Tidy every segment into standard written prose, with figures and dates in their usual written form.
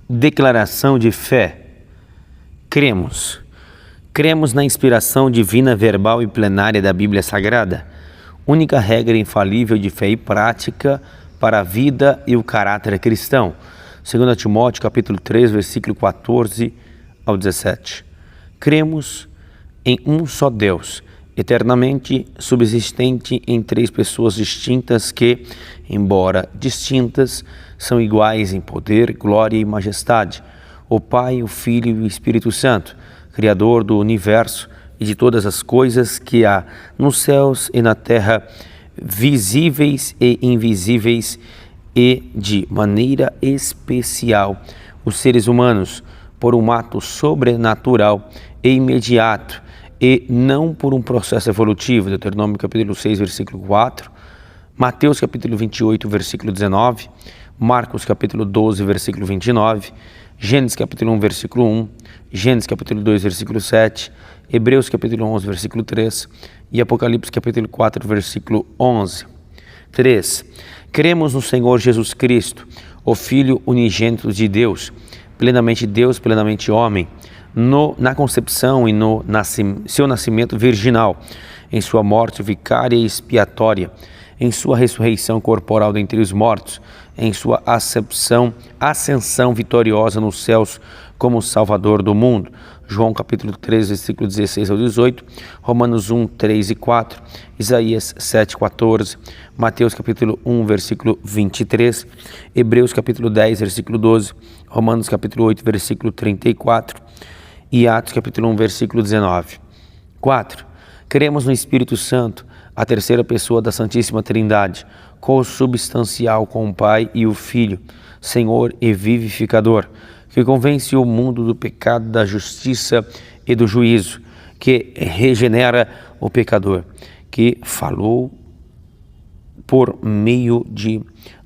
Declaração de fé. Cremos. Cremos na inspiração divina verbal e plenária da Bíblia Sagrada, única regra infalível de fé e prática para a vida e o caráter cristão. 2 Timóteo capítulo 3, versículo 14 ao 17. Cremos em um só Deus, eternamente subsistente em três pessoas distintas que, embora distintas, são iguais em poder, glória e majestade. O Pai, o Filho e o Espírito Santo, Criador do universo e de todas as coisas que há nos céus e na terra, visíveis e invisíveis, e, de maneira especial, os seres humanos, por um ato sobrenatural e imediato, e não por um processo evolutivo. Deuteronômio capítulo 6, versículo 4, Mateus capítulo 28, versículo 19, Marcos capítulo 12, versículo 29, Gênesis capítulo 1, versículo 1, Gênesis capítulo 2, versículo 7, Hebreus capítulo 11, versículo 3 e Apocalipse capítulo 4, versículo 11. 3. Cremos no Senhor Jesus Cristo, o Filho unigênito de Deus, plenamente homem, na concepção e no seu nascimento virginal, em sua morte vicária e expiatória, em sua ressurreição corporal dentre os mortos, em sua ascensão vitoriosa nos céus como Salvador do mundo. João capítulo 3, versículo 16 ao 18, Romanos 1, 3 e 4, Isaías 7, 14, Mateus capítulo 1, versículo 23, Hebreus capítulo 10, versículo 12, Romanos capítulo 8, versículo 34 e Atos capítulo 1, versículo 19. 4. Cremos no Espírito Santo, a terceira pessoa da Santíssima Trindade, consubstancial com o Pai e o Filho, Senhor e vivificador, que convence o mundo do pecado, da justiça e do juízo, que regenera o pecador, que falou por meio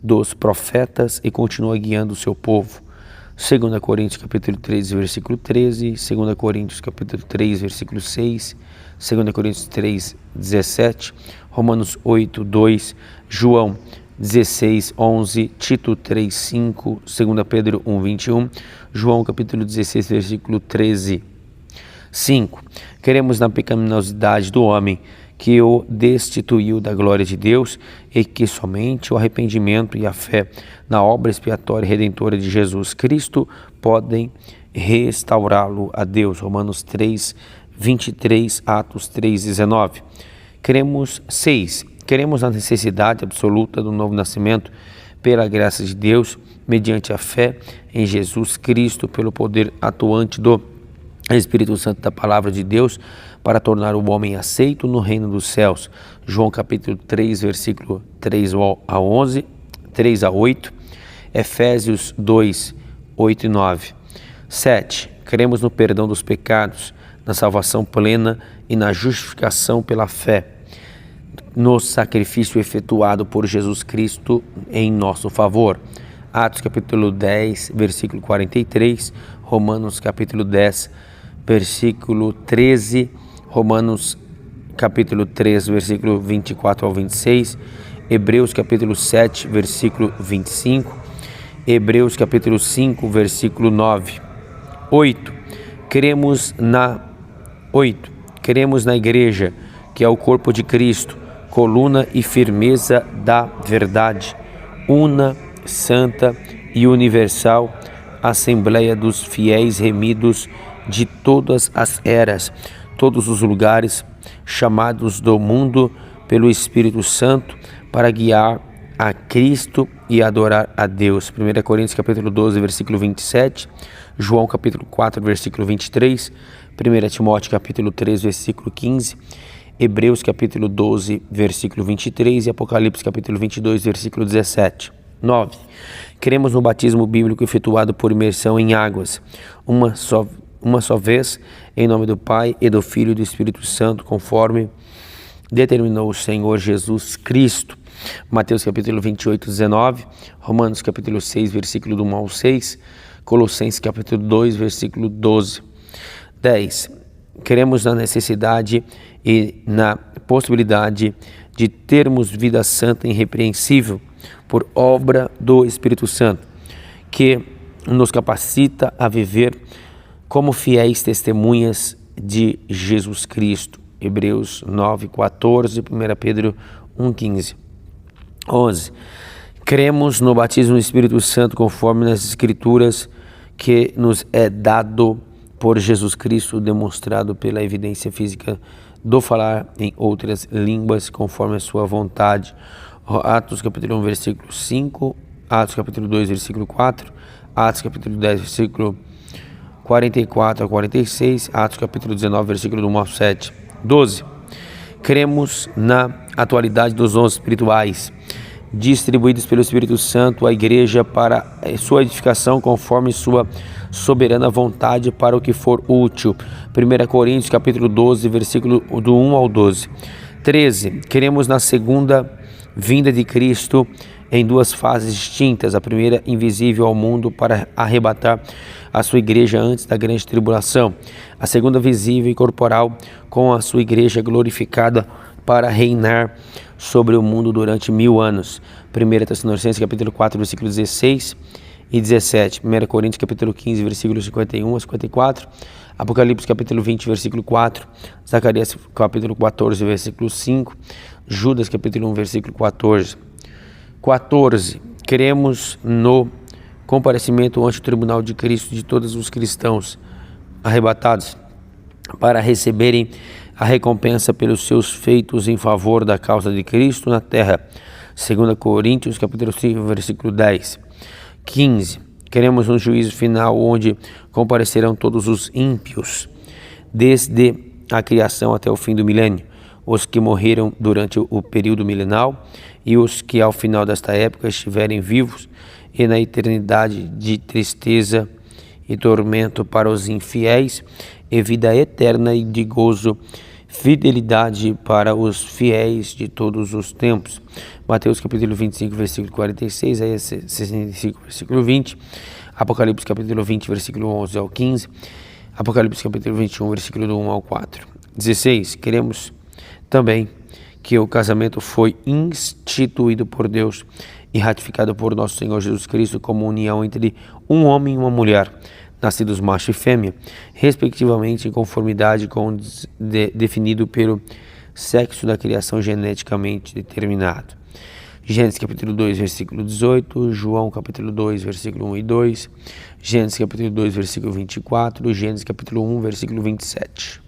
dos profetas e continua guiando o seu povo. 2 Coríntios capítulo 3, versículo 13, 2 Coríntios capítulo 3, versículo 6, 2 Coríntios 3, 17, Romanos 8, 2, João 16, 11, Tito 3, 5, 2 Pedro 1, 21, João capítulo 16, versículo 13. 5. Queremos na pecaminosidade do homem, que o destituiu da glória de Deus e que somente o arrependimento e a fé na obra expiatória e redentora de Jesus Cristo podem restaurá-lo a Deus. Romanos 3, 23, Atos 3, 19. Queremos 6. Queremos a necessidade absoluta do novo nascimento pela graça de Deus, mediante a fé em Jesus Cristo, pelo poder atuante do Espírito Santo da Palavra de Deus, para tornar o homem aceito no reino dos céus. João capítulo 3, versículo 3 a 11, 3 a 8, Efésios 2, 8 e 9. 7. Cremos no perdão dos pecados, na salvação plena e na justificação pela fé, no sacrifício efetuado por Jesus Cristo em nosso favor. Atos capítulo 10, versículo 43, Romanos capítulo 10, versículo 13, Romanos capítulo 3, versículo 24 ao 26, Hebreus capítulo 7, versículo 25, Hebreus capítulo 5, versículo 9. 8. Cremos na igreja, que é o corpo de Cristo, coluna e firmeza da verdade, una, santa e universal, assembleia dos fiéis remidos de todas as eras, todos os lugares, chamados do mundo pelo Espírito Santo para guiar a Cristo e adorar a Deus. 1 Coríntios capítulo 12, versículo 27, João capítulo 4, versículo 23, 1 Timóteo capítulo 3, versículo 15, Hebreus capítulo 12, versículo 23 e Apocalipse capítulo 22, versículo 17. 9. Cremos no batismo bíblico efetuado por imersão em águas, uma só vez, em nome do Pai e do Filho e do Espírito Santo, conforme determinou o Senhor Jesus Cristo. Mateus capítulo 28, 19, Romanos capítulo 6, versículo do 1 ao 6, Colossenses capítulo 2, versículo 12. 10. Queremos na necessidade e na possibilidade de termos vida santa e irrepreensível por obra do Espírito Santo, que nos capacita a viver como fiéis testemunhas de Jesus Cristo. Hebreus 9:14, 1 Pedro 1:15. 11. Cremos no batismo do Espírito Santo conforme nas Escrituras, que nos é dado por Jesus Cristo, demonstrado pela evidência física do falar em outras línguas conforme a sua vontade. Atos capítulo 1, versículo 5, Atos capítulo 2, versículo 4, Atos capítulo 10, versículo 44 a 46, Atos capítulo 19, versículo 1 ao 7. 12. Cremos na atualidade dos dons espirituais distribuídos pelo Espírito Santo à Igreja para sua edificação conforme sua soberana vontade para o que for útil. 1 Coríntios capítulo 12, versículo do 1 ao 12. 13. Cremos na segunda vinda de Cristo em duas fases distintas. A primeira, invisível ao mundo para arrebatar a sua igreja antes da grande tribulação. A segunda, visível e corporal, com a sua igreja glorificada para reinar sobre o mundo durante 1000 anos. 1 Tessalonicenses capítulo 4, versículo 16 e 17. 1 Coríntios capítulo 15, versículos 51 a 54. Apocalipse capítulo 20, versículo 4. Zacarias capítulo 14, versículo 5. Judas capítulo 1, versículo 14. 14. Cremos no comparecimento ante o tribunal de Cristo de todos os cristãos arrebatados para receberem a recompensa pelos seus feitos em favor da causa de Cristo na terra. 2 Coríntios capítulo 5, versículo 10. 15. Queremos um juízo final onde comparecerão todos os ímpios, desde a criação até o fim do milênio, os que morreram durante o período milenal e os que ao final desta época estiverem vivos, e na eternidade de tristeza e tormento para os infiéis, e vida eterna e de gozo, fidelidade para os fiéis de todos os tempos. Mateus capítulo 25, versículo 46, Isaías 65, versículo 20, Apocalipse capítulo 20, versículo 11 ao 15, Apocalipse capítulo 21, versículo do 1 ao 4. 16. Queremos também que o casamento foi instituído por Deus e ratificado por nosso Senhor Jesus Cristo como união entre um homem e uma mulher, nascidos macho e fêmea, respectivamente em conformidade com o definido pelo sexo da criação geneticamente determinado. Gênesis capítulo 2, versículo 18, João capítulo 2, versículo 1 e 2, Gênesis capítulo 2, versículo 24, Gênesis capítulo 1, versículo 27.